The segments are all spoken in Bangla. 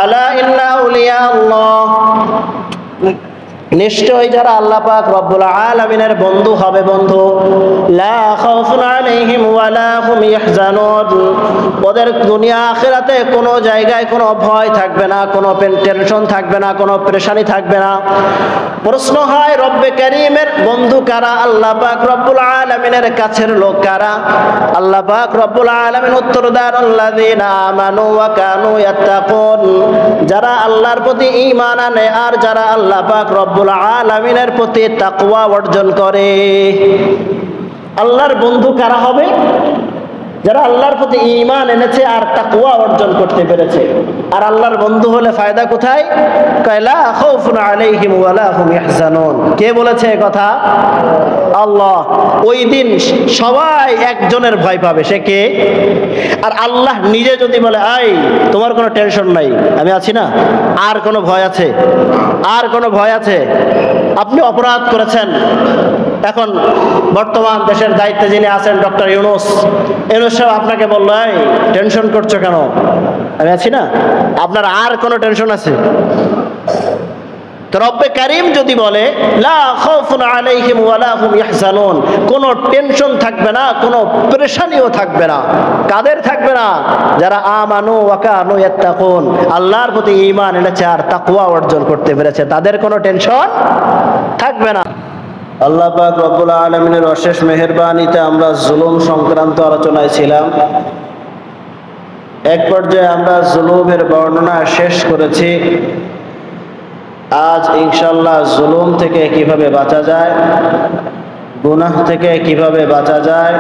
আলা ইন্না আউলিয়া আল্লাহ, নিশ্চয় যারা আল্লাহ পাক রব্বুল আলামিনের বন্ধু হবে, বন্ধু, লা খাউফুন আলাইহিম ওয়ালা হুম ইয়াহজানুন, ওদের দুনিয়া আখিরাতে কোনো জায়গায় কোনো ভয় থাকবে না, কোনো টেনশন থাকবে না, কোনো পেরেশানি থাকবে না। প্রশ্ন হয়, রব্বে কারীমের বন্ধু কারা? আল্লাহ পাক রব্বুল আলামিনের কাছের লোক কারা? আল্লাহ পাক রব্বুল আলামিন উত্তর দেন, আল্লাযীনা আমানু ওয়া কানু ইয়াত্তাকুন, যারা আল্লাহর প্রতি ঈমান আনে আর যারা আল্লাহ পাক রব্বুল আলামিনের প্রতি তাকওয়া অর্জন করে। আল্লাহর বন্ধু কারা হবে? যারা আল্লাহর প্রতি ঈমান এনেছে আর তাকওয়া অর্জন করতে পেরেছে। আর আল্লাহর বন্ধু হলে ফায়দা কোথায়? লা খাউফুন আলাইহিম ওয়ালা হুম ইয়াহজানুন। কে বলেছে এই কথা? আল্লাহ। ওই দিন সবাই একজনের ভয় পাবে, সে কে? আর আল্লাহ নিজে যদি বলে, আই তোমার কোনো টেনশন নাই, আমি আছি না, আর কোনো ভয় আছে? আর কোনো ভয় আছে? আপনি অপরাধ করেছেন, এখন বর্তমান দেশের দায়িত্বে যিনি আছেন ডক্টর ইউনূস সাহেব আপনাকে বললো, এই টেনশন করছো কেন, আমি আছি না, আপনার আর কোনো টেনশন আছে? তো রব্বে কারীম যদি বলে লা খাউফুন আলাইহিম ওয়ালা হুম ইয়াহজানুন, কোনো টেনশন থাকবে না, কোনো পেরেশানিও থাকবে না। কাদের থাকবে না? যারা আমানু ওয়া কানু ইয়াত্তাকুন, আল্লাহর প্রতি ঈমান এনেছে আর তাকওয়া অর্জন করতে পেরেছে, তাদের কোনো টেনশন থাকবে না। আল্লাহ পাক রব্বুল আলামিনের অশেষ মেহেরবানিতে আমরা জুলুম সংক্রান্ত আলোচনায় ছিলাম। এক পর্যায়ে আমরা জুলুমের বর্ণনা শেষ করেছি। আজ ইনশাআল্লাহ জুলুম থেকে কিভাবে বাঁচা যায়, গুনাহ থেকে কিভাবে বাঁচা যায়,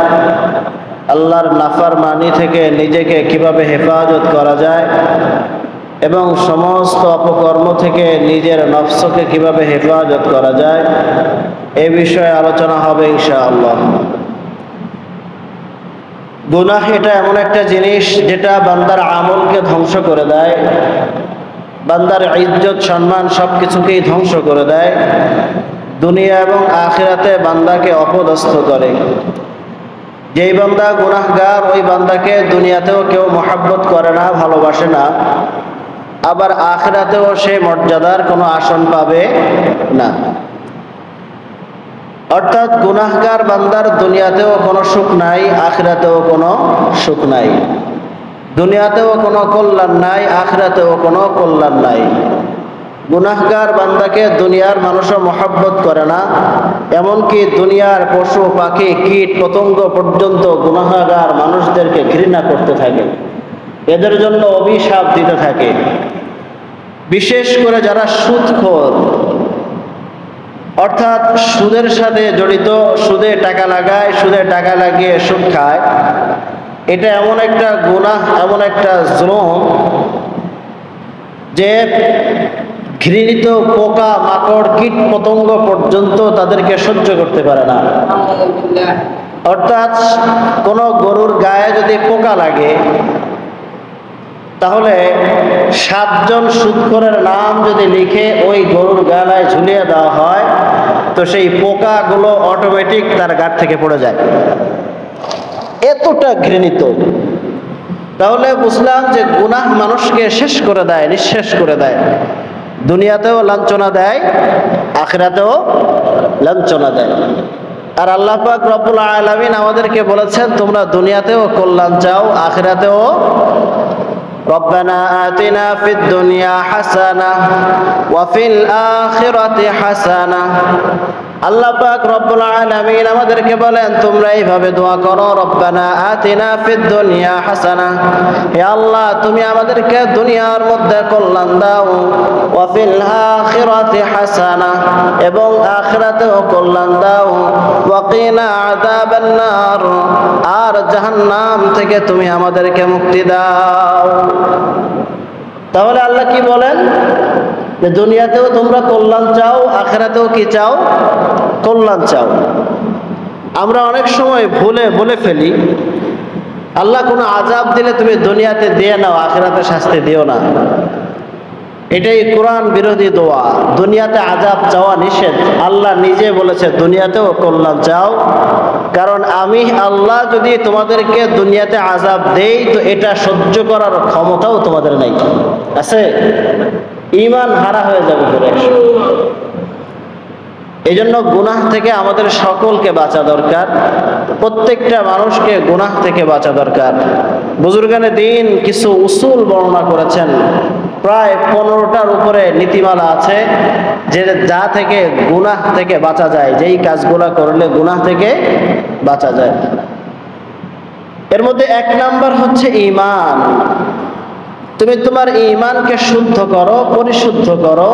আল্লাহর নাফরমানি থেকে নিজেকে কিভাবে হেফাজত করা যায় এবং সমস্ত অপকর্ম থেকে নিজের নফসকে কিভাবে হেফাজত করা যায়, এ বিষয়ে আলোচনা হবে ইনশাআল্লাহ। গুনাহ এটা এমন একটা জিনিস যেটা বান্দার আমলকে ধ্বংস করে দেয়, বান্দার ইজ্জত সম্মান সবকিছুকেই ধ্বংস করে দেয়, দুনিয়া এবং আখিরাতে বান্দাকে অপদস্থ করে। যেই বান্দা গুনাহগার, ওই বান্দাকে দুনিয়াতেও কেউ মহব্বত করে না, ভালোবাসে না, আবার আখিরাতেও সে মর্যাদার কোনো আসন পাবে না। অর্থাৎ গুনাহগার বান্দার দুনিয়াতেও কোনো সুখ নাই, আখিরাতেও কোনো সুখ নাই। দুনিয়াতেও কোনো কল্যাণ নাই, আখিরাতেও কোনো কল্যাণ নাই। গুনাহগার বান্দাকে দুনিয়ার মানুষও মহব্বত করে না, এমনকি দুনিয়ার পশু পাখি কীট পতঙ্গ পর্যন্ত গুনাহগার মানুষদেরকে ঘৃণা করতে থাকে, এদের জন্য অভিশাপ দিতে থাকে। বিশেষ করে যারা সুদখোর, অর্থাৎ সুদের সাথে জড়িত, সুদে টাকা লাগায়, সুদে টাকা লাগিয়ে সুদ খায়, এটা এমন একটা গুনাহ, এমন একটা জুলুম যে ঘৃণিত পোকা মাকড় কীট পতঙ্গ পর্যন্ত তাদেরকে সহ্য করতে পারে না। অর্থাৎ কোনো গরুর গায়ে যদি পোকা লাগে, তাহলে 7 জন সুদখোরের নাম যদি লিখে ওই গরুর গালায় ঝুলিয়ে দেওয়া হয়, তো সেই পোকাগুলো অটোমেটিক তার গাট থেকে পড়ে যায়, এতটা ঘৃণিত। তাহলে বুঝলাম যে গুনাহ মানুষকে শেষ করে দেয়, নিঃশেষ করে দেয়, দুনিয়াতেও লাঞ্ছনা দেয়, আখিরাতেও লাঞ্ছনা দেয়। আর আল্লাহ পাক রব্বুল আলামিন আমাদেরকে বলেছেন, তোমরা দুনিয়াতেও কল্যাণ চাও, আখিরাতেও। রব্বানা আতিনা ফিদ দুনিয়া হাসানাহ ওয়া ফিল আখিরাতি হাসানাহ। আল্লাহ পাক রব্বুল আলামিন আমাদেরকে বলেন, তোমরা এইভাবে দোয়া করো, রব্বানা আতিনা ফিদ দুনিয়া হাসানাহ, হে আল্লাহ তুমি আমাদেরকে দুনিয়ার মধ্যে কল্যাণ দাও, ওয়া ফিল আখিরাতি হাসানাহ, এবং আখিরাতেও কল্যাণ দাও, ওয়া কিনা আযাবান নার, আর জাহান্নাম থেকে তুমি আমাদেরকে মুক্তি দাও। তাহলে আল্লাহ কি বলেন? যে দুনিয়াতেও তোমরা কল্যাণ চাও, আখিরাতেও কি চাও? কল্যাণ চাও। আমরা অনেক সময় ভুলে বলে ফেলি, আল্লাহ কোনো আযাব দিলে তুমি দুনিয়াতে দিয়ে নাও, আখিরাতে শাস্তি দিও না। এটাই কোরআন বিরোধী দোয়া। দুনিয়াতে আযাব চাওয়া নিষেধ। আল্লাহ নিজে বলেছে দুনিয়াতেও কল্যাণ চাও, কারণ আমি আল্লাহ যদি তোমাদেরকে দুনিয়াতে আযাব দেই তো এটা সহ্য করার ক্ষমতাও তোমাদের নাই। আছে? ঈমান হারা হয়ে যাবে পুরো। এই জন্য গুনাহ থেকে আমাদের সকলকে বাঁচা দরকার, প্রত্যেকটা মানুষকে গুনাহ থেকে বাঁচা দরকার। বুজুর্গানে দিন কিছু উসুল বর্ণনা করেছেন, প্রায় 15টার উপরে নীতিমালা আছে যে যা থেকে গুনাহ থেকে বাঁচা যায়, যেই কাজগুলা করলে গুনাহ থেকে বাঁচা যায়। এর মধ্যে 1 নাম্বার হচ্ছে ঈমান। তুমি তোমার ঈমানকে শুদ্ধ করো, পরিশুদ্ধ করো।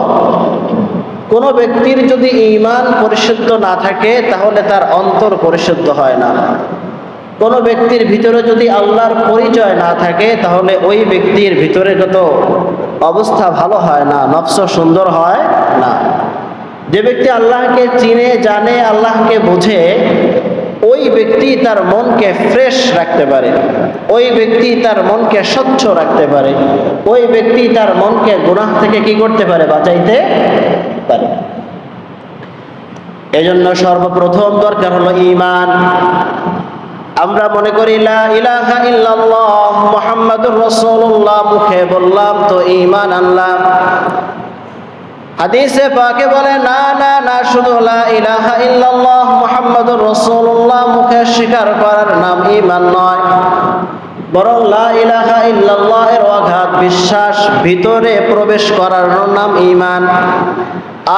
কোনো ব্যক্তির যদি ঈমান পরিশুদ্ধ না থাকে তাহলে তার অন্তর পরিশুদ্ধ হয় না। কোনো ব্যক্তির ভিতরে যদি আল্লাহর পরিচয় না থাকে তাহলে ওই ব্যক্তির ভিতরে যত অবস্থা ভালো হয় না, নফস সুন্দর হয় না। যে ব্যক্তি আল্লাহকে চিনে জানে, আল্লাহকে বুঝে, ওই ব্যক্তি তার মনকে ফ্রেশ রাখতে পারে, ওই ব্যক্তি তার মনকে স্বচ্ছ রাখতে পারে, ওই ব্যক্তি তার মনকে গুনাহ থেকে কি করতে পারে? বাঁচাইতে পারে। এজন্য সর্বপ্রথম দরকার হলো ঈমান। আমরা মনে করি লা ইলাহা ইল্লাল্লাহ মুহাম্মাদুর রাসূলুল্লাহ, মুখে বললাম তো ঈমান আনলাম। হাদিসে পাকে বলে না না না, শুধু লা ইলাহা ইল্লাল্লাহ মুহাম্মাদুর রাসূলুল্লাহ মুখে স্বীকার করার নাম ঈমান নয়, বরং লা ইলাহা ইল্লাল্লাহ এর অগাধ বিশ্বাস ভিতরে প্রবেশ করানোর নাম ঈমান।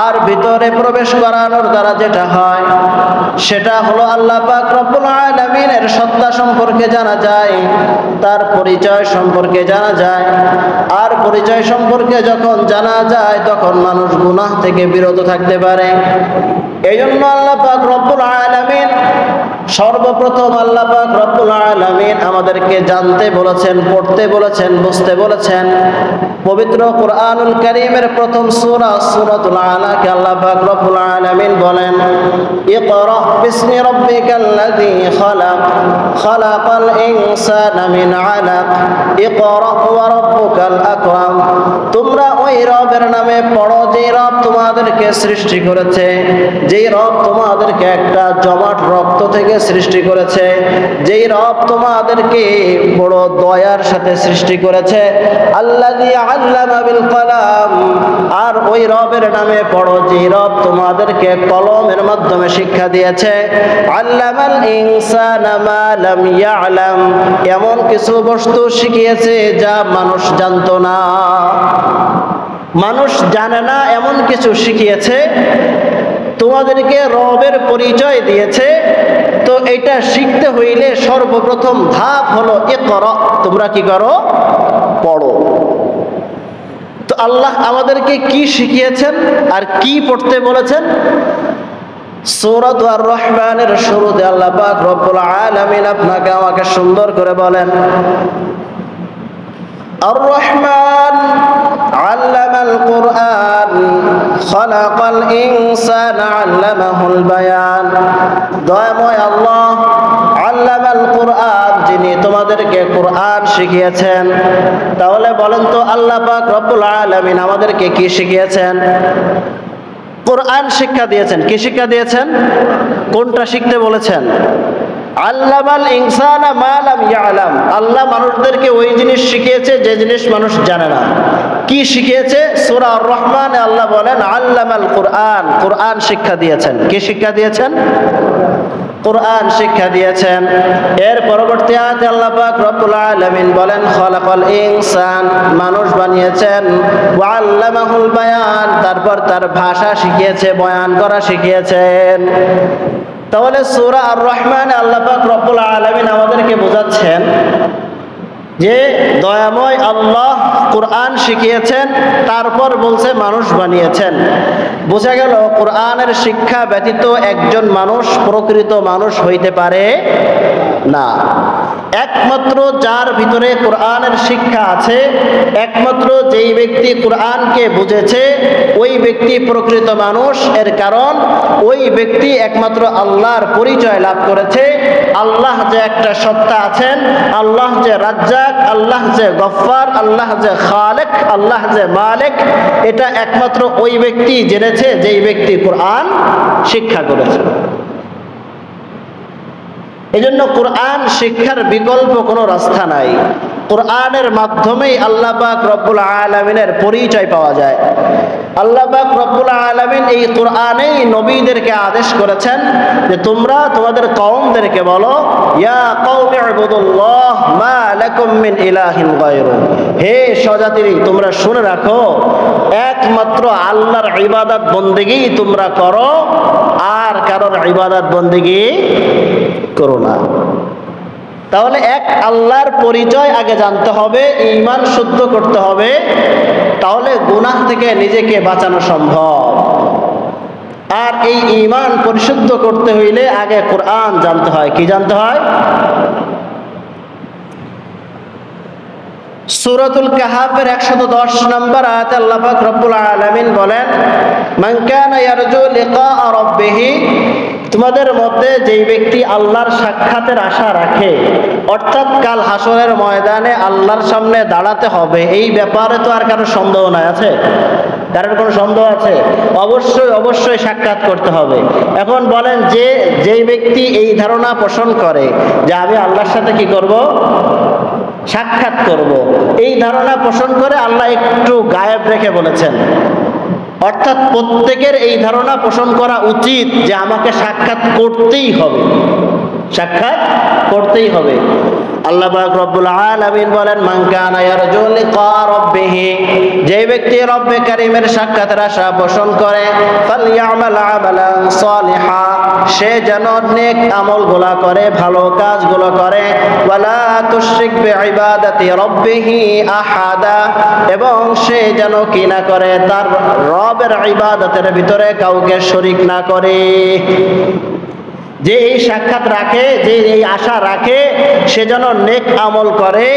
আর ভিতরে প্রবেশ করানোর দ্বারা যেটা হয় সেটা হলো আল্লাহ পাক রব্বুল আলামিনের সত্তা সম্পর্কে জানা যায়, তার পরিচয় সম্পর্কে জানা যায়। আর পরিচয় সম্পর্কে যখন জানা যায় তখন মানুষ গুনাহ থেকে বিরত থাকতে পারে। এই জন্য আল্লাহ পাক রব্বুল আলামিন সর্বপ্রথম আল্লাহ পাক রব্বুল আলামিন আমাদেরকে জানতে বলেছেন, পড়তে বলেছেন, বুঝতে বলেছেন। পবিত্র কুরআনুল কারীমের প্রথম সূরা সূরাতুল আলাকে আল্লাহ পাক রব্বুল আলামিন বলেন, ইকরা বিসমি রাব্বিকাল্লাযী খালাক, খালাকাল ইনসানা মিন আলাক, ইকরা ওয়া রাব্বুকাল আকরাম। তোমরা ওই রবের নামে পড়ো যেই রব তোমাদেরকে সৃষ্টি করেছে, যেই রব তোমাদেরকে একটা জমাট রক্ত থেকে সৃষ্টি করেছে, যেই রব তোমাদেরকে বড় দয়ার সাথে সৃষ্টি করেছে। আল্লাযী আল্লামা বিল কলাম। আর ওই রবের নামে পড়ো যেই রব তোমাদেরকে কলমের মাধ্যমে শিক্ষা দিয়েছে। আল্লামাল ইনসানা মা লাম ইয়ালাম, এমন কিছু বস্তু শিখিয়েছে যা মানুষ জানতো না, মানুষ জানে না এমন কিছু শিখিয়েছে। তোমাদেরকে রবের পরিচয় দিয়েছে। তো এটা শিখতে হইলে সর্বপ্রথম ধাপ হলো ইকরা, তোমরা কি করো? পড়ো। তো আল্লাহ আমাদেরকে কি শিখিয়েছেন আর কি পড়তে বলেছেন? সূরা আর রহমানের শুরুতে আল্লাহ পাক রব্বুল আলামিন আপনাকে আমাকে সুন্দর করে বলেন, আর রহমান আল্লামাল কুরআন খালাকাল ইনসানা আল্লামাহুল বায়ান। দয়াময় আল্লাহ আল্লামাল কুরআন, যিনি তোমাদেরকে কুরআন শিখিয়েছেন। তাহলে বলেন তো আল্লাহ পাক রব্বুল আলামিন আমাদেরকে কি শিখিয়েছেন? কুরআন শিক্ষা দিয়েছেন। কি শিক্ষা দিয়েছেন? কোনটা শিখতে বলেছেন? আল্লামাল ইনসানা মা লাম ইয়ালাম। আল্লাহ মানুষদেরকে ওই জিনিস শিখিয়েছে যে জিনিস মানুষ জানে না। কি শিখিয়েছে? সূরা আর রহমানে আল্লাহ বলেন আল্লামাল কুরআন, কুরআন শিক্ষা দিয়েছেন। কি শিক্ষা দিয়েছেন? কুরআন শিক্ষা দিয়েছেন। এর পরবর্তী আয়াতে আল্লাহ পাক রব্বুল আলামিন বলেন খালাকাল ইনসান, মানুষ বানিয়েছেন। ওয়া আল্লামাহুল বায়ান, তারপর তার ভাষা শিখিয়েছে, বয়ান করা শিখিয়েছেন। তাহলে সূরা আর রহমানে আল্লাহ পাক রব্বুল আলামিন আমাদেরকে বোঝাচ্ছেন যে দয়াময় আল্লাহ কুরআন শিখিয়েছেন, তারপর বলছে মানুষ বানিয়েছেন। বোঝা গেল কুরআনের শিক্ষা ব্যতীত একজন মানুষ প্রকৃত মানুষ হইতে পারে না। একমাত্র যার ভিতরে কোরআনের শিক্ষা আছে, একমাত্র যেই ব্যক্তি কোরআনকে বুঝেছে ওই ব্যক্তি প্রকৃত মানুষ। এর কারণ ওই ব্যক্তি একমাত্র আল্লাহর পরিচয় লাভ করেছে। আল্লাহ যে একটা সত্তা আছেন, আল্লাহ যে রাজ্জাক, আল্লাহ যে গফফার, আল্লাহ যে খালেক, আল্লাহ যে মালিক, এটা একমাত্র ওই ব্যক্তি জেনেছে যেই ব্যক্তি কোরআন শিক্ষা করেছে। এজন্য কোরআন শিক্ষার বিকল্প কোনো রাস্তা নাই। কোরআনের মাধ্যমেই আল্লাহ পাক রব্বুল আলামিনের পরিচয় পাওয়া যায়। আল্লাহ পাক রব্বুল আলামিন এই কোরআনেই নবীদেরকে আদেশ করেছেন যে তোমরা তোমাদের কওমদেরকে বলো, ইয়া কওমি ইবুদুল্লাহ মা লাকুম মিন ইলাহিন গায়রু, হে স্বজাতির তোমরা শুনে রাখো, একমাত্র আল্লাহর ইবাদত বন্দেগী তোমরা করো, আর কারোর ইবাদত বন্দেগী করো না। তাহলে এক আল্লাহর পরিচয় আগে জানতে হবে, ঈমান শুদ্ধ করতে হবে, তাহলে গুনাহ থেকে নিজেকে বাঁচানো সম্ভব। আর এই ঈমান পরিশুদ্ধ করতে হইলে আগে কোরআন জানতে হয়। কি জানতে হয়? সূরাতুল কাহাফের 110 নম্বর আয়াতে আল্লাহ পাক রব্বুল আলামিন বলেন, মান কানা ইয়ারজু লিকা রাব্বিহ, তোমাদের মধ্যে যেই ব্যক্তি আল্লাহর সাক্ষাতের আশা রাখে, অর্থাৎ কাল হাসরের ময়দানে আল্লাহর সামনে দাঁড়াতে হবে, এই ব্যাপারে তো আর কারো সন্দেহ নাই। আছে কারোর কোনো সন্দেহ আছে? অবশ্যই অবশ্যই সাক্ষাৎ করতে হবে। এখন বলেন যে যেই ব্যক্তি এই ধারণা পোষণ করে যে আমি আল্লাহর সাথে কি করব? সাক্ষাৎ করব, এই ধারণা পোষণ করে আল্লাহ একটু গায়েব রেখে বলেছেন। অর্থাৎ প্রত্যেকের এই ধারণা পোষণ করা উচিত যে আমাকে সাক্ষাৎ করতেই হবে, সাক্ষাৎ করতেই হবে। আল্লাহ পাক রব্বুল আলামিন বলেন, মান কানা ইয়ারজু লিকা রাব্বিহ, যে ব্যক্তি রব্বে কারীমের সাক্ষাতের আশা পোষণ করে, ফালইয়ামাল আমালান সালিহা, সে যেন নেক আমলগুলো করে, ভালো কাজগুলো করে, ওয়ালা তুশরিক বিইবাদাতি রাব্বিহ আহাদা, এবং সে যেন কি না করে, তার রবের ইবাদতের ভিতরে কাউকে শরীক না করে। যে এই সাক্ষাৎ রাখে, যে এই আশা রাখে, সে যেন নেক আমল করে,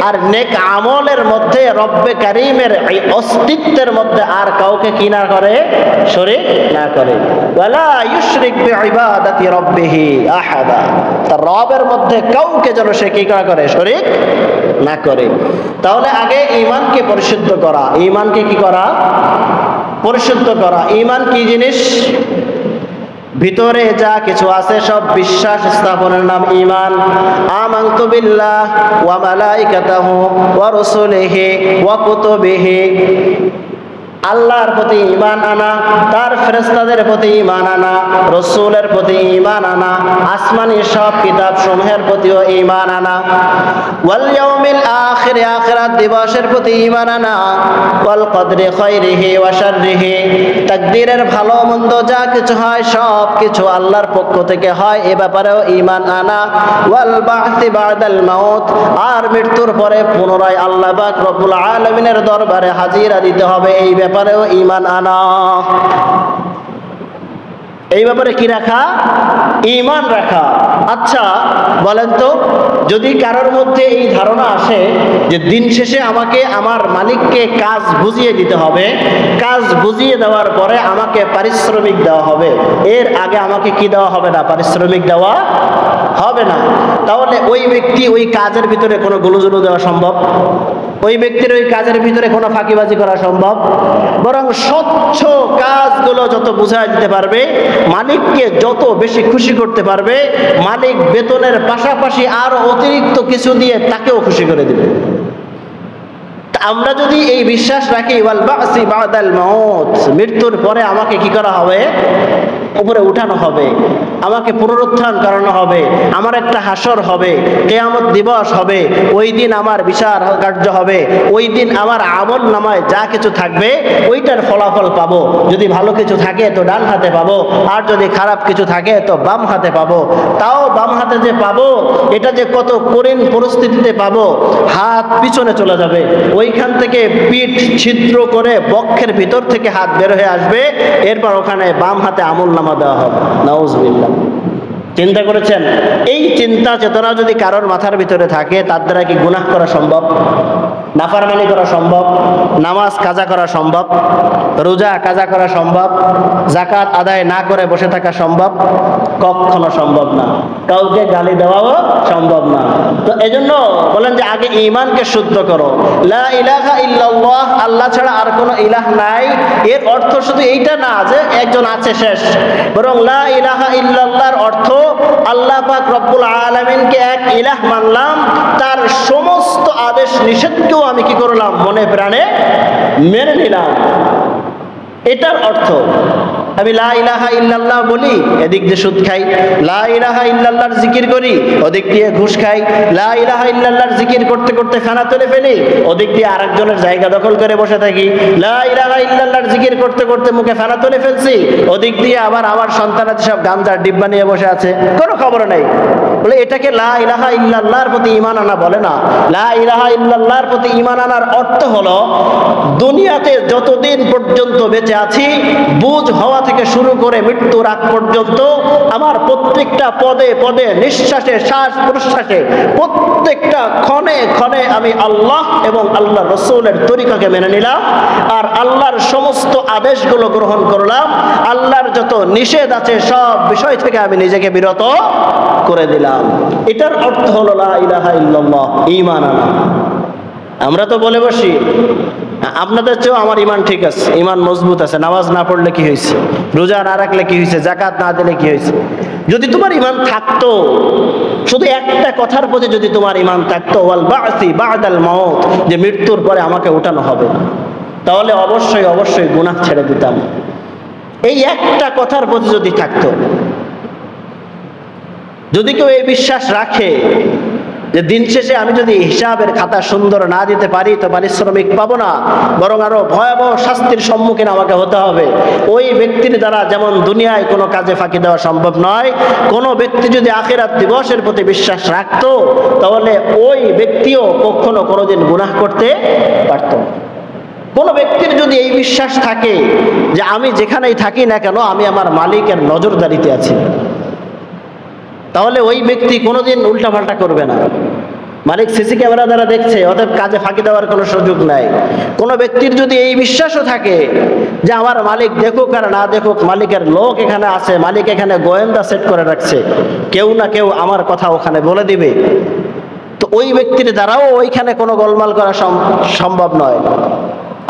আর নেক আমলের মধ্যে রব্বে কারীমের এই অস্তিত্বের মধ্যে আর কাউকে কি না করে, শরীক না করে। ওয়ালা ইউশরিক বিইবাদাতি রাব্বিহ আহাদা, তার রবের মধ্যে কাউকে যেন সে কি না করে, শরীক না করে। তাহলে আগে ঈমানকে পরিশুদ্ধ করা। ঈমানকে কি করা? পরিশুদ্ধ করা। ঈমান কি জিনিস? ভিতরে যা কিছু আছে সব বিশ্বাস স্থাপনের নাম ঈমান। আমানতু বিল্লাহ ওয়া মালাইকাতিহি ওয়া রাসূলিহি ওয়া কুতুবিহি, আল্লাহর প্রতি ঈমান আনা, তার ফেরেশতাদের প্রতি ঈমান আনা, রাসূলের প্রতি ঈমান আনা, আসমানি সব কিতাব সমূহের প্রতিও ঈমান আনা, ওয়াল ইয়াউমিল আখির, আখিরাত দিবসের প্রতি ঈমান আনা, ওয়াল কদরি খায়রিহি ওয়া শাররিহি, তাকদীরের ভালো মন্দ যা কিছু হয় সব কিছু আল্লাহর পক্ষ থেকে হয়, এ ব্যাপারেও ঈমান আনা, ওয়াল বা'সি বা'দাল মাউত, আর মৃত্যুর পরে পুনরায় আল্লাহ পাক রব্বুল আলামিনের দরবারে হাজিরা দিতে হবে, এই ব্যাপারেও ঈমান আনা। এই ব্যাপারে কি রাখা? ঈমান রাখা। আচ্ছা বলেন তো, যদি কারোর মধ্যে এই ধারণা আসে যে দিন শেষে আমাকে আমার মালিককে কাজ বুঝিয়ে দিতে হবে, কাজ বুঝিয়ে দেওয়ার পরে আমাকে পারিশ্রমিক দেওয়া হবে, এর আগে আমাকে কি দেওয়া হবে না? পারিশ্রমিক দেওয়া হবে না। তাহলে ওই ব্যক্তি ওই কাজের ভিতরে কোনো গোলযোগ দেওয়া সম্ভব? ওই ব্যক্তির ওই কাজের ভিতরে কোনো ফাঁকিবাজি করা সম্ভব? বরং স্বচ্ছ কাজগুলো যত বুঝাই দিতে পারবে, মালিককে যত বেশি খুশি করতে পারবে, মালিক বেতনের পাশাপাশি আর অতিরিক্ত কিছু দিয়ে তাকেও খুশি করে দিবে। আমরা যদি এই বিশ্বাস রাখি, ওয়াল বা'সি বা'দাল মাউত, মৃত্যুর পরে আমাকে কি করা হবে? উপরে উঠানো হবে, আমাকে পুনরুত্থান করানো হবে, আমার একটা হাসর হবে, কিয়ামত দিবস হবে, ওই দিন আমার বিচার কার্য হবে, ওই দিন আমার আমল নামায় যা কিছু থাকবে ওইটার ফলাফল পাবো। যদি ভালো কিছু থাকে তো ডান হাতে পাবো, আর যদি খারাপ কিছু থাকে তো বাম হাতে পাবো। তাও বাম হাতে যে পাবো এটা যে কত কঠিন পরিস্থিতিতে পাবো, হাত পিছনে চলে যাবে, ওইখান থেকে পিঠ ছিদ্র করে বক্ষের ভিতর থেকে হাত বের হয়ে আসবে, এরপর ওখানে বাম হাতে আমল নামা দেওয়া হবে। নাউজুবিল্লাহ। চিন্তা করেছেন? এই চিন্তা চেতনা যদি কারোর মাথার ভিতরে থাকে, তার দ্বারা কি গুনাহ করা সম্ভব? নাফরমানি করা সম্ভব? নামাজ কাজা করা সম্ভব? রোজা কাজা করা সম্ভব? যাকাত আদায় না করে বসে থাকা সম্ভব? কখনো সম্ভব না। কাউকে গালি দেওয়াও সম্ভব না। তো এজন্য বলেন যে আগে ঈমানকে শুদ্ধ করো। লা ইলাহা ইল্লাল্লাহ, আল্লাহ ছাড়া আর কোনো ইলাহ নাই, এর অর্থ শুধু এইটা না যে একজন আছে শেষ, বরং লা ইলাহা ইল্লাল্লাহর অর্থ আল্লাহ পাক রব্বুল আলামিনকে এক ইলাহ মানলাম, তার সমস্ত আদেশ নিষেধকেও আমি কি করলাম? মনে প্রাণে মেনে নিলাম। এটার অর্থ আমি লা ইলাহা ইল্লাল্লাহ বলি, এদিক দিয়ে সুদ খাই। লা ইলাহা ইল্লাল্লাহর জিকির করি, ওদিক দিয়ে ঘুষ খাই। লা ইলাহা ইল্লাল্লাহর জিকির করতে করতে খানা তুলে ফেলি, ওদিক দিয়ে আরেকজনের জায়গা দখল করে বসে থাকি। লা ইলাহা ইল্লাল্লাহর জিকির করতে করতে মুখে ফেনা তুলে ফেলছি, ওদিক দিয়ে আবার আমার সন্তানাদি সব গাঞ্জার ডিব্বা নিয়ে বসে আছে, কোনো খবর নাই। বলে এটাকে লা ইলাহা ইল্লাল্লাহর প্রতি ঈমান আনা বলে না। লা ইলাহা ইল্লাল্লাহর প্রতি ঈমান আনার অর্থ হলো দুনিয়াতে যতদিন পর্যন্ত বেঁচে আছি, বুঝ হওয়া থেকে শুরু করে মৃত্যুর আগ পর্যন্ত আমার প্রত্যেকটা পদে পদে, নিঃশ্বাসে, শ্বাস প্রশ্বাসে, প্রত্যেকটা ক্ষণে ক্ষণে আমি আল্লাহ এবং আল্লাহ রসুলের তরিকাকে মেনে নিলাম, আর আল্লাহর সমস্ত আদেশগুলো গ্রহণ করলাম। আল্লাহর যত নিষেধ আছে সব বিষয় থেকে আমি নিজেকে বিরত করে দিলাম। এটার অর্থ হলো লা ইলাহা ইল্লাল্লাহ, ঈমান আনা। আমরা তো বলে বসি আপনাদের চেয়েও আমার ঈমান ঠিক আছে, ঈমান মজবুত আছে, নামাজ না পড়লে কি হয়েছে, রোজা না রাখলে কি হয়েছে, যাকাত না দিলে কি হয়েছে। যদি তোমার ঈমান থাকতো, শুধু একটা কথার প্রতি যদি তোমার ঈমান থাকতো, ওয়াল বা'সি বা'দাল মাউত, যে মৃত্যুর পরে আমাকে উঠানো হবে, তাহলে অবশ্যই অবশ্যই গুনাহ ছেড়ে দিতাম। এই একটা কথার প্রতি যদি থাকতো, যদি কেউ এই বিশ্বাস রাখে যে দিন শেষে আমি যদি হিসাবের খাতা সুন্দর না দিতে পারি তো পারিশ্রমিক পাবো না, বরং আরো ভয়াবহ শাস্তির সম্মুখীন আমাকে হতে হবে, ওই ব্যক্তির দ্বারা যেমন দুনিয়ায় কোনো কাজে ফাঁকি দেওয়া সম্ভব নয়, কোনো ব্যক্তি যদি আখিরাত দিবসের প্রতি বিশ্বাস রাখতো, তাহলে ওই ব্যক্তিও কখনো কোনোদিন গুনাহ করতে পারত। কোনো ব্যক্তির যদি এই বিশ্বাস থাকে যে আমি যেখানেই থাকি না কেন আমি আমার মালিকের নজরদারিতে আছি, তাহলে ওই ব্যক্তি কোনোদিন উল্টাপাল্টা করবে না। মালিক সিসি ক্যামেরা দ্বারা দেখছে, অতএব কাজে ফাঁকি দেওয়ার কোনো সুযোগ নাই। কোনো ব্যক্তির যদি এই বিশ্বাসও থাকে যে আমার মালিক দেখুক আর না দেখুক, মালিকের লোক এখানে আছে, মালিক এখানে গোয়েন্দা সেট করে রাখছে, কেউ না কেউ আমার কথা ওখানে বলে দিবে, তো ওই ব্যক্তির দ্বারাও ওইখানে কোনো গোলমাল করা সম্ভব নয়।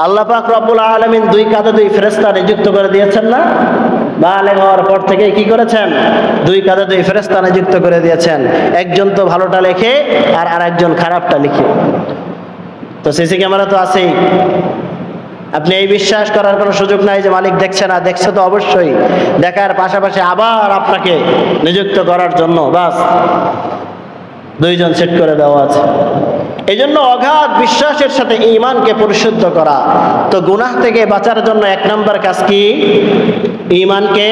আল্লাহ পাক রব্বুল আলামিন দুই কাঁধে দুই ফেরেশতা নিযুক্ত করে দিয়েছেন না? বালেগ হওয়ার পর থেকে কি করেছেন? দুই কাঁধে দুই ফেরেশতা নিযুক্ত করে দিয়েছেন। একজন তো ভালোটা লেখে আর আরেকজন খারাপটা লিখে। তো সিসি ক্যামেরা তো আছেই, আপনি এই বিশ্বাস করার কোনো সুযোগ নাই যে মালিক দেখছে না, দেখছে তো অবশ্যই। দেখার পাশাপাশি আবার আপনাকে নিযুক্ত করার জন্য বাস দুইজন সেট করে দেওয়া আছে। এই জন্য অগাধ বিশ্বাসের সাথে ঈমানকে পরিশুদ্ধ করা। তো গুনাহ থেকে বাঁচার জন্য এক নম্বর কাজ কি? ঈমানকে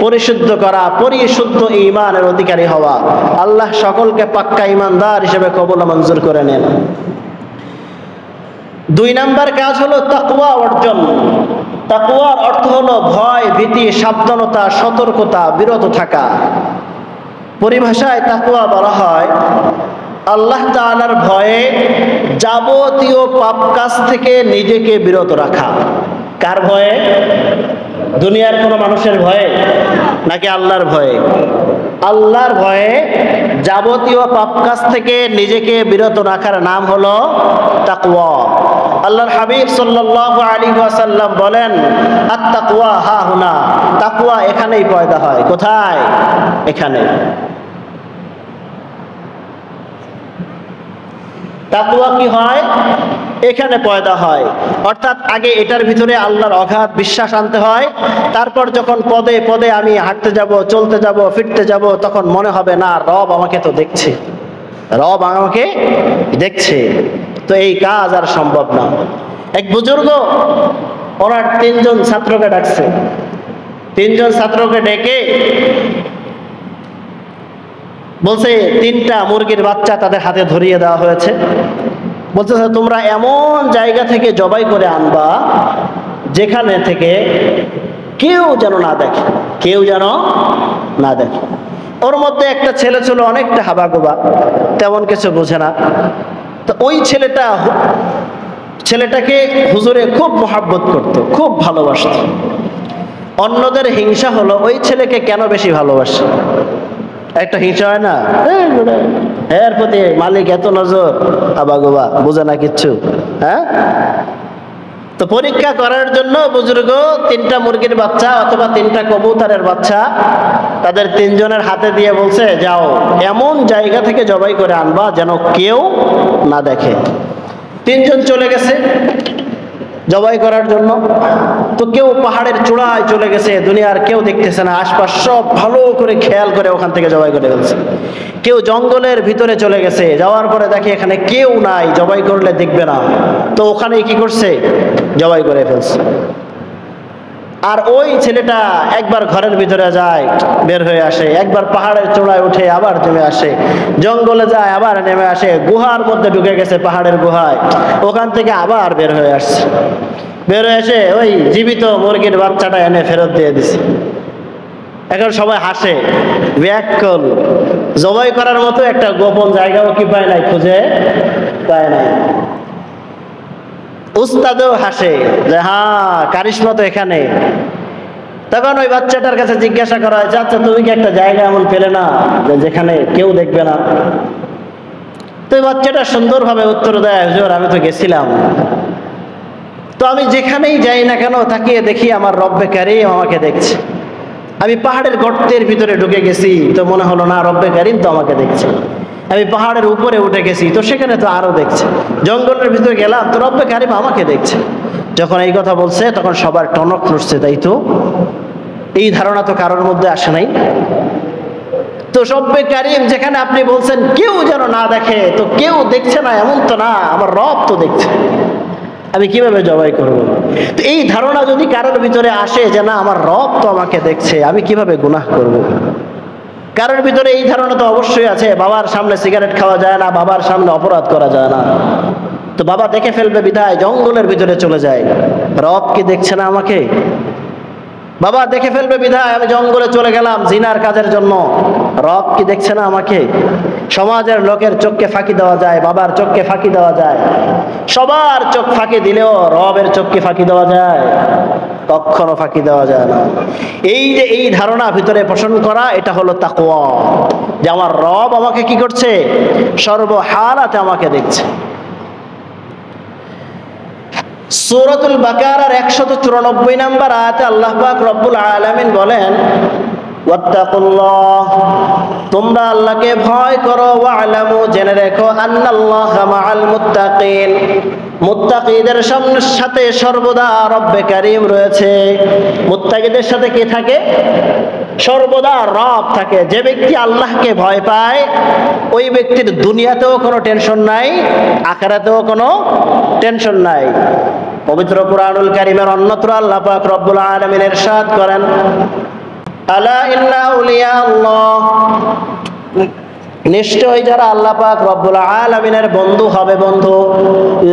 পরিশুদ্ধ করা, পরিশুদ্ধ ঈমানের অধিকারী হওয়া। আল্লাহ সকলকে পাক্কা ঈমানদার হিসেবে কবুল মঞ্জুর করে নেন। দুই নম্বর কাজ হলো তাকওয়া অর্জন। তাকওয়ার অর্থ হলো ভয়, ভীতি, সাবধানতা, সতর্কতা, বিরত থাকা। পরিভাষায় তাকওয়া বলা হয় আল্লাহ তাআলার ভয়ে যাবতীয় পাপ কাজ থেকে নিজেকে বিরত রাখা। কার ভয়ে? দুনিয়ার কোনো মানুষের ভয়ে নাকি আল্লাহর ভয়ে? আল্লাহর ভয়ে যাবতীয় পাপ কাজ থেকে নিজেকে বিরত রাখার নাম হলো তাকওয়া। আল্লাহর হাবিব সাল্লাল্লাহু আলাইহি ওয়াসাল্লাম বলেন, আত-তাকওয়া হা হুনা, তাকওয়া এখানেই পয়দা হয়। কোথায়? এখানে। তাকওয়া কি হয়? এখানে পয়দা হয়। অর্থাৎ আগে এটার ভিতরে আল্লাহর অগাধ বিশ্বাস আনতে হয়, তারপর যখন পদে পদে আমি হাঁটতে যাব, চলতে যাব, ফিরতে যাব, তখন মনে হবে না রব আমাকে তো দেখছে, রব আমাকে দেখছে, তো এই কাজ আর সম্ভব না। এক বুজুর্গ ওনার তিনজন ছাত্রকে ডাকছে, তিনজন ছাত্রকে ডেকে বলছে তিনটা মুরগির বাচ্চা তাদের হাতে ধরিয়ে দেওয়া হয়েছে। বলছে তোমরা এমন জায়গা থেকে জবাই করে আনবা যেখানে থেকে কেউ যেন না দেখে, কেউ যেন না দেখে। ওর মধ্যে একটা ছেলে ছিল অনেকটা হাবাগোবা, তেমন কিছু বোঝে না। তো ওই ছেলেটাকে হুজুরে খুব মহাব্বত করত, খুব ভালোবাসত। অন্যদের হিংসা হলো ওই ছেলেকে কেন বেশি ভালোবাসে। একটা হিংসা হয় না, এর প্রতি মালিক এত নজর, হাবাগোবা, বোঝে না কিচ্ছু। হ্যাঁ, তো পরীক্ষা করার জন্য বুজুর্গ 3টা মুরগির বাচ্চা অথবা 3টা কবুতরের বাচ্চা তাদের 3 জনের হাতে দিয়ে বলছে, যাও এমন জায়গা থেকে জবাই করে আনবা যেন কেউ না দেখে। 3 জন চলে গেছে জবাই করার জন্য। তো কেউ পাহাড়ের চূড়ায় চলে গেছে, দুনিয়ার কেউ দেখতেছে না, আশপাশ সব ভালো করে খেয়াল করে ওখান থেকে জবাই করে ফেলছে। কেউ জঙ্গলের ভিতরে চলে গেছে, যাওয়ার পরে দেখে এখানে কেউ নাই, জবাই করলে দেখবে না, তো ওখানে কি করছে, জবাই করে ফেলছে। আর ওই ছেলেটা একবার ঘরের ভিতরে যায়, বের হয়ে আসে, একবার পাহাড়ের চূড়ায় উঠে আবার নেমে আসে, জঙ্গলে যায় আবার নেমে আসে, গুহার মধ্যে ঢুকে গেছে, পাহাড়ের গুহায়, ওখান থেকে আবার বের হয়ে আসছে। বের হয়ে এসে ওই জীবিত মুরগির বাচ্চাটা এনে ফেরত দিয়ে দিছে। এখন সবাই হাসে, ব্যাকল, জবাই করার মতো একটা গোপন জায়গাও কি পায় নাই, খুঁজে পায় নাই। উস্তাদও হাসে যে হ্যাঁ, কারিশমা তো এখানে। তখন ওই বাচ্চাটার কাছে জিজ্ঞাসা করা হয়, আচ্ছা তুমি কি একটা জায়গা এমন পেলে না যেখানে কেউ দেখবে না? তো ওই বাচ্চাটা সুন্দরভাবে উত্তর দেয়, হুজুর আমি তো গেছিলাম, তো আমি যেখানেই যাই না কেন তাকিয়ে দেখি আমার রব্বে কারিম আমাকে দেখছে। আমি পাহাড়ের গর্তের ভিতরে ঢুকে গেছি, তো মনে হলো না রব্বে কারিম তো আমাকে দেখছে। আমি পাহাড়ের উপরে উঠে গেছি, তো সেখানে তো আরো দেখছে। জঙ্গলের ভিতরে গেলাম, তো রব্বে কারিম আমাকে দেখছে। যখন এই কথা বলছে তখন সবার টনক নড়ছে, তাই তো এই ধারণা তো কারোর মধ্যে আসে নাই। তো রব্বে কারিম যেখানে আপনি বলছেন কেউ যেন না দেখে, তো কেউ দেখছে না এমন তো না, আমার রব তো দেখছে, আমি কিভাবে জবাই করব? তো এই ধারণা যদি কারোর ভিতরে আসে যে না আমার রব তো আমাকে দেখছে, আমি কিভাবে গুনাহ করব? কারোর ভিতরে এই ধারণা তো অবশ্যই আছে, বাবার সামনে সিগারেট খাওয়া যায় না, বাবার সামনে অপরাধ করা যায় না, তো বাবা দেখে ফেলবে বিধায় জঙ্গলের ভিতরে চলে যায়। রব কি দেখছে না আমাকে? বাবা দেখে ফেলবে বিধায় আমি জঙ্গলে চলে গেলাম জিনার কাজের জন্য, রব কি দেখছে না আমাকে? সমাজের লোকের চোখকে ফাঁকি দেওয়া যায়, বাবার চোখকে ফাঁকি দেওয়া যায়, সবার চোখ ফাঁকি দিলেও রবের চোখকে ফাঁকি দেওয়া যায়? কখনো ফাঁকি দেওয়া যায় না। এই যে এই ধারণা ভিতরে পোষণ করা, এটা হলো তাকওয়া, যে আমার রব আমাকে কি করছে, সর্বহালাতে আমাকে দেখছে। সূরাতুল বাকারার 194 নম্বর আয়াতে আল্লাহ পাক রব্বুল আলামিন বলেন, ওয়াত্তাকুল্লাহ, তোমরা আল্লাহকে ভয় করো, ওয়া'লামু, জেনে রেখো, আন্নাল্লাহা মাআল মুত্তাকিন, মুত্তাকিদের সাথে সর্বদা রব্বে কারিম রয়েছে। মুত্তাকিদের সাথে কে থাকে? সর্বদা রব থাকে। যে ব্যক্তি আল্লাহকে ভয় পায় ওই ব্যক্তির দুনিয়াতেও কোনো টেনশন নাই, আখিরাতেও কোনো টেনশন নাই। পবিত্র কুরআনুল কারীমের অন্যত্র আল্লাহ পাক রব্বুল আলামিন ইরশাদ করেন, আলা ইন্না আউলিয়া আল্লাহ, নিশ্চয় যারা আল্লাহ পাক রব্বুল আলামিনের বন্ধু হবে, বন্ধু,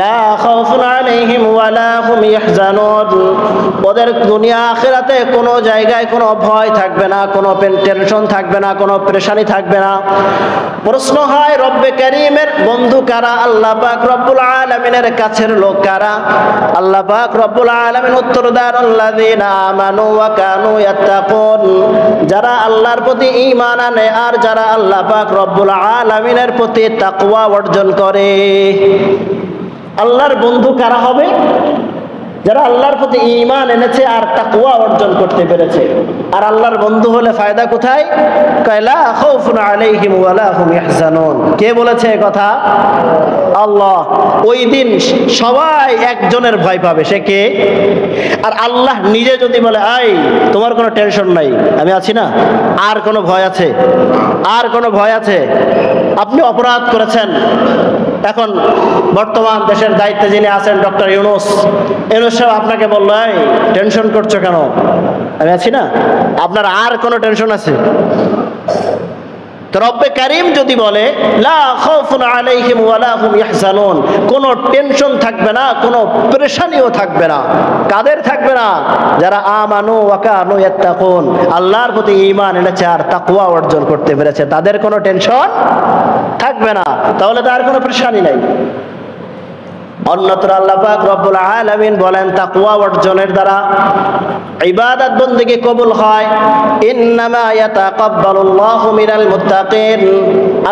লা খাউফুন আলাইহিম ওয়ালা হুম ইয়াহজানুন, ওদের দুনিয়া আখিরাতে কোনো জায়গায় কোনো ভয় থাকবে না, কোনো টেনশন থাকবে না, কোনো পেরেশানি থাকবে না। প্রশ্ন হয় রব্বে কারীমের বন্ধু কারা? আল্লাহ পাক রব্বুল আলামিনের কাছের লোক কারা? আল্লাহ পাক রব্বুল আলামিন উত্তর দেন, আল্লাযীনা আমানু ওয়া কানু ইয়াত্তাকুন, যারা আল্লাহর প্রতি ঈমান আনে আর যারা আল্লাহ পাক রব্বুল আলামিনের প্রতি তাকওয়া অর্জন করে। আল্লাহর বন্ধু কারা হবে? যারা আল্লাহর প্রতি ঈমান এনেছে আর তাকওয়া অর্জন করতে পেরেছে। আর আল্লাহর বন্ধু হলে ফায়দা কোথায়? লা খাউফুন আলাইহিম ওয়ালা হুম ইয়াহজানুন। কে বলেছে এই কথা? আল্লাহ। ওই দিন সবাই একজনের ভয় পাবে, সে কে? আর আল্লাহ নিজে যদি বলে, আই তোমার কোনো টেনশন নাই, আমি আছি না, আর কোনো ভয় আছে? আর কোনো ভয় আছে? আপনি অপরাধ করেছেন, এখন বর্তমান দেশের দায়িত্বে যিনি আছেন ডক্টর ইউনূস সাহেব আপনাকে বললো, এই টেনশন করছো কেন, আমি আছি না, আপনার আর কোনো টেনশন আছে? তো রব্বে কারীম যদি বলে লা খাউফুন আলাইহিম ওয়ালা হুম ইয়াহজানুন, কোনো টেনশন থাকবে না, কোনো পেরেশানিও থাকবে না। কাদের থাকবে না? যারা আমানু ওয়া কানু ইয়াত্তাকুন, আল্লাহর প্রতি ঈমান এনেছে আর তাকওয়া অর্জন করতে পেরেছে, তাদের কোনো টেনশন থাকবে না। তাহলে তার কোনো পেরেশানি নাই। অন্যত্র আল্লাহ পাক রব্বুল আলামিন বলেন তাকওয়া অর্জনের দ্বারা ইবাদত বন্দেগী কবুল হয়। ইন্নামা ইয়াতাকাব্বালুল্লাহু মিনাল মুত্তাকিন,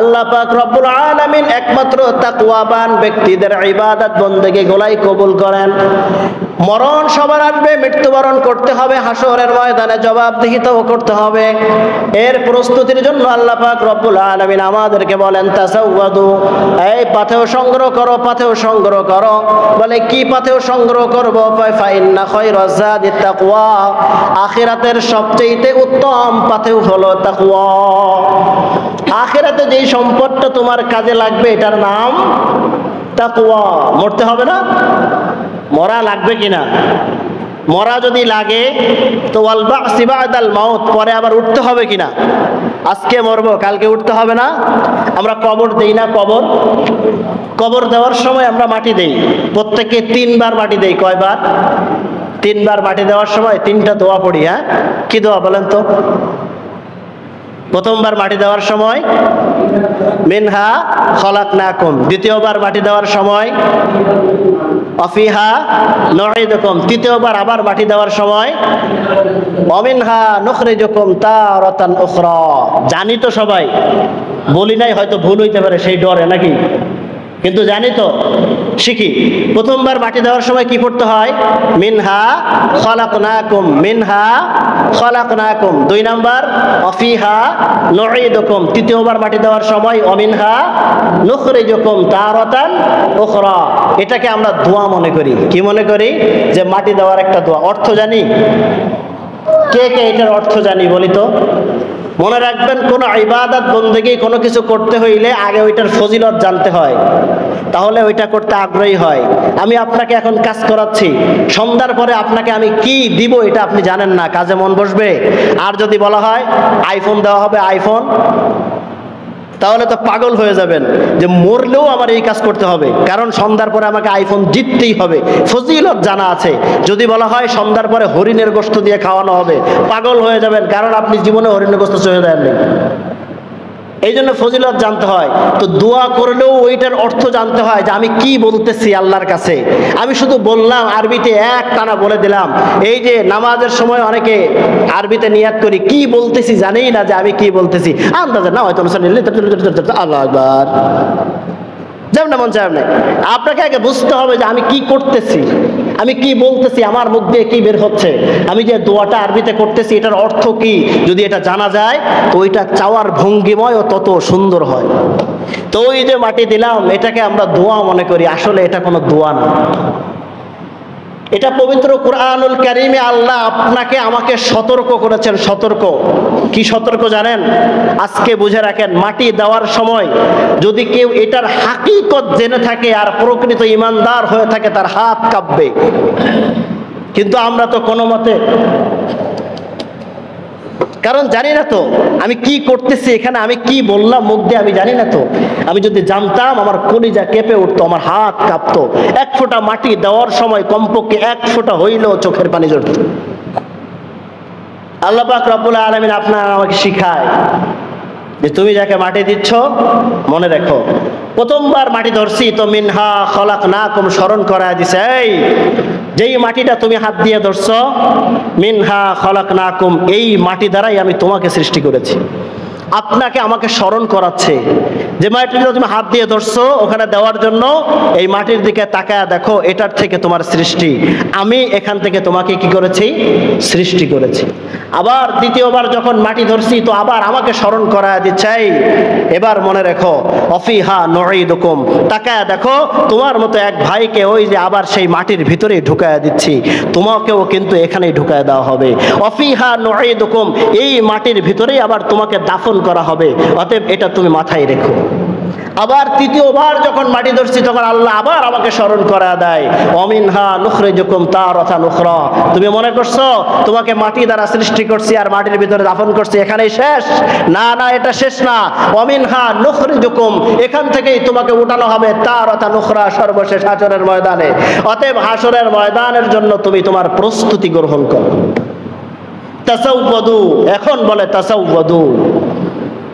আল্লাহ পাক রব্বুল আলামিন একমাত্র তাকওয়াবান ব্যক্তিদের ইবাদত বন্দেগী গুলাই কবুল করেন। মরণ সবার আসবে, মৃত্যুবরণ করতে হবে, হাসরের ময়দানে জবাবদিহিতাও করতে হবে। এর প্রস্তুতির জন্য আল্লাহ পাক রব্বুল আলামিন আমাদেরকে বলেন তাসাওয়াদু, এই পাথেয় সংগ্রহ করো, পাথেয় সংগ্রহ করো। বলে কি পাথেয় সংগ্রহ করব? ফাইন্না খায়রাজ যাদিত তাকওয়া, আখিরাতের সবচেয়ে উত্তম পাথেয় হলো তাকওয়া। আখিরাতে যেই সম্পদটা তোমার কাজে লাগবে এটার নাম তাকওয়া। মরতে হবে না? মরা লাগবে কিনা? মরা যদি লাগে তো ওয়াল বা'সি বা'দাল মাউত, পরে আবার উঠতে হবে কিনা? আজকে মরবো, কালকে উঠতে হবে না? আমরা কবর দেই না? কবর দেওয়ার সময় আমরা মাটি দেই, প্রত্যেকে 3 বার মাটি দেই। কয়বার? 3 বার মাটি দেওয়ার সময় 3টা দোয়া পড়ি। হ্যাঁ, কি দোয়া বলেন তো? প্রথমবার মাটি দেওয়ার সময় মিনহা খলাকনাকুম, দ্বিতীয়বার মাটি দেওয়ার সময় অফিহা নুঈদুকুম, তৃতীয়বার আবার মাটি দেওয়ার সময় ওমিনহা নুখরিজুকুম তারাতান উখরা। জানি তো সবাই, বলি নাই, হয়তো ভুল হইতে পারে সেই ডরে নাকি, কিন্তু জানি তো, শিখি। প্রথমবার মাটি দেওয়ার সময় কি পড়তে হয়? মিনহা খলাকনাকুম, মিনহা খলাকনাকুম। 2 নাম্বার অফিহা নুঈদুকুম, তৃতীয়বার মাটি দেওয়ার সময় অমিনহা নুখরিজুকুম তারাতান উখরা। এটাকে আমরা দোয়া মনে করি। কি মনে করি? যে মাটি দেওয়ার একটা দোয়া। অর্থ জানি? কে কে এটার অর্থ জানি বলি তো? মনে রাখবেন, কোনো ইবাদত বন্দেগী কোনো কিছু করতে হইলে আগে ওইটার ফজিলত জানতে হয়, তাহলে ওইটা করতে আগ্রহী হয়। আমি আপনাকে এখন কাজ করাচ্ছি, সন্ধ্যার পরে আপনাকে আমি কি দিব এটা আপনি জানেন না, কাজে মন বসবে? আর যদি বলা হয় আইফোন দেওয়া হবে, আইফোন, তাহলে তো পাগল হয়ে যাবেন যে মরলেও আমার এই কাজ করতে হবে, কারণ সন্ধ্যার পরে আমাকে আইফোন জিততেই হবে, ফজিলত জানা আছে। যদি বলা হয় সন্ধ্যার পরে হরিণের গোশত দিয়ে খাওয়ানো হবে, পাগল হয়ে যাবেন, কারণ আপনি জীবনে হরিণের গোশত চলে দেননি। এই জন্য ফজিলত জানতে হয়। তো দোয়া করলেও ওইটার অর্থ জানতে হয় যে আমি কি বলতেছি আল্লাহর কাছে। আমি শুধু বললাম আরবিতে, এক টানা বলে দিলাম। এই যে নামাজের সময় অনেকে আরবিতে নিয়াত করি, কি বলতেছি জানি না যে আমি কি বলতেছি, আন্দাজে না হয়তো আল্লাহু আকবার, যেমন মন চায় না। আপনাকে আগে বুঝতে হবে যে আমি কি করতেছি, আমি কি বলতেছি, আমার মুখ দিয়ে কি বের হচ্ছে, আমি যে দোয়াটা আরবিতে করতেছি এটার অর্থ কি। যদি এটা জানা যায় তো ওইটা চাওয়ার ভঙ্গিময় তত সুন্দর হয়। তো ওই যে মাটি দিলাম এটাকে আমরা দোয়া মনে করি, আসলে এটা কোনো দোয়া না। এটা পবিত্র কুরআনুল কারীমে আল্লাহ আপনাকে আমাকে সতর্ক করেছেন। সতর্ক কি সতর্ক জানেন? আজকে বুঝে রাখেন, মাটি দেওয়ার সময় যদি কেউ এটার হাকিকত জেনে থাকে আর প্রকৃত ইমানদার হয়ে থাকে, তার হাত কাঁপবে। কিন্তু আমরা তো কোনো মতে, কারণ জানি না তো আমি কি করতেছি, এখানে আমি কি বললাম মুখ দিয়ে আমি জানি না তো। আমি যদি জানতাম আমার কলিজা কেঁপে উঠতো, আমার হাত কাঁপতো। 1 ফোঁটা মাটি দেওয়ার সময় কমপক্ষে 1 ফোঁটা হইলেও চোখের পানি ঝরত। আল্লাহ পাক রব্বুল আলামিন আপনার আমাকে শিখায় যে তুমি যাকে মাটি দিচ্ছ মনে রেখো, প্রথমবার মাটি ধরছি তো মিনহা খলাকনাকুম স্মরণ করায় দিছে। এই যেই মাটিটা তুমি হাত দিয়ে ধরছো, মিনহা খলাকনাকুম, এই মাটি দ্বারাই আমি তোমাকে সৃষ্টি করেছি। আপনাকে আমাকে স্মরণ করাচ্ছে যে মাটিটা তুমি হাত দিয়ে ধরছো, ওখানে দেওয়ার জন্য এই মাটির দিকে তাকায় দেখো, এটার থেকে তোমার সৃষ্টি, আমি এখান থেকে তোমাকে কি করেছি? সৃষ্টি করেছি। আবার দ্বিতীয়বার যখন মাটি ধরছি তো আবার আমাকে স্মরণ করায় দিচ্ছে, এবার মনে রেখো অফিহা নুঈদুকুম, তাকায় দেখো তোমার মতো এক ভাইকে ওই যে আবার সেই মাটির ভিতরেই ঢুকায় দিচ্ছি, তোমাকেও কিন্তু এখানেই ঢুকায় দেওয়া হবে। অফিহা নুঈদুকুম, এই মাটির ভিতরেই আবার তোমাকে দাফন করা হবে। অতএব এটা তুমি মাথায় রেখো। আবার তৃতীয়বার যখন মাটি ধরছি তখন আল্লাহ আবার আমাকে স্মরণ করা দেয়, অমিনহা নুখরিজুকুম তারাতান উখরা। তুমি মনে করছো তোমাকে মাটি দ্বারা সৃষ্টি করছি আর মাটির ভিতরে দাফন করছি, এখানেই শেষ? না না, এটা শেষ না। অমিনহা নুখরিজুকুম, এখান থেকেই তোমাকে উঠানো হবে তারাতান উখরা, সর্বশেষ হাশরের ময়দানে। অতএব হাশরের ময়দানের জন্য তুমি তোমার প্রস্তুতি গ্রহণ করো। তাসাউওয়াদু, এখন বলে তাসাউওয়াদু,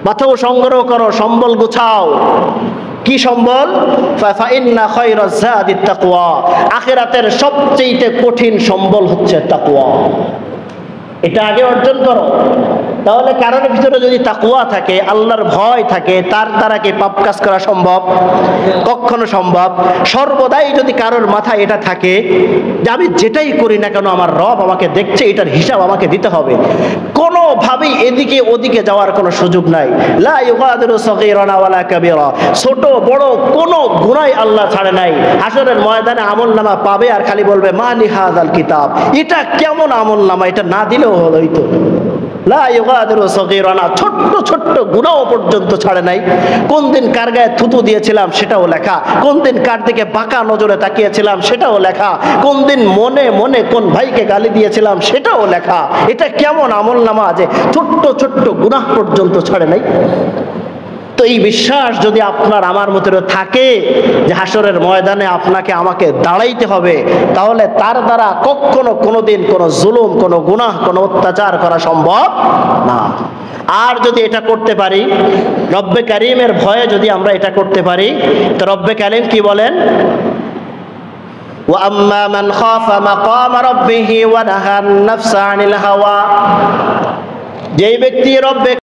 মাথাও সংগ্রহ করো, সম্বল গুছাও। কি সম্বল? ফাইন্না খায়রাজ যাদিত তাকওয়া, আখিরাতের সবচেয়ে কঠিন সম্বল হচ্ছে তাকওয়া। এটা আগে অর্জন করো। তাহলে কারোর ভিতরে যদি তাকওয়া থাকে, আল্লাহর ভয় থাকে, তার দ্বারা কি পাপ কাজ করা সম্ভব? কখনো সম্ভব? সর্বদাই যদি কারোর মাথায় এটা থাকে যে আমি যেটাই করি না কেন আমার রব আমাকে দেখছে, এটার হিসাব আমাকে দিতে হবে, কোনোভাবেই এদিকে ওদিকে যাওয়ার কোনো সুযোগ নাই। লা ইউগাদিরু সগীরান ওয়ালা কাবীরা, ছোট বড় কোনো গুনাহ আল্লাহ ছাড়ে নাই। হাশরের ময়দানে আমলনামা পাবে আর খালি বলবে মালি হাযাল কিতাব, এটা কেমন আমলনামা, এটা না দিলেও হইতো। লা ইউগাদিরু সগীরান, ছোট্ট ছোট্ট গুনাহ পর্যন্ত ছাড়ে নাই। কোন দিন কার গায়ে থুতু দিয়েছিলাম সেটাও লেখা, কোন দিন কার দিকে বাঁকা নজরে তাকিয়েছিলাম সেটাও লেখা, কোন দিন মনে মনে কোন ভাইকে গালি দিয়েছিলাম সেটাও লেখা। এটা কেমন আমলনামা যে ছোট্ট ছোট্ট গুনাহ পর্যন্ত ছাড়ে নাই? তো এই বিশ্বাস যদি আপনার আমার মধ্যে থাকে যে হাশরের ময়দানে আপনাকে আমাকে দাঁড়াইতে হবে, তাহলে তার দ্বারা কখনো কোনোদিন কোনো জুলুম, কোনো গুনাহ, কোনো অত্যাচার করা সম্ভব না। আর যদি এটা করতে পারি, রব্বে কারীমের ভয়ে যদি আমরা এটা করতে পারি, তো রব্বে কারীম কি বলেন? ওয়া আম্মা মান খাফা মাকামা রাব্বিহি ওয়া নাহা আন-নাফসা আনিল হাওয়া, যেই ব্যক্তি রব্বে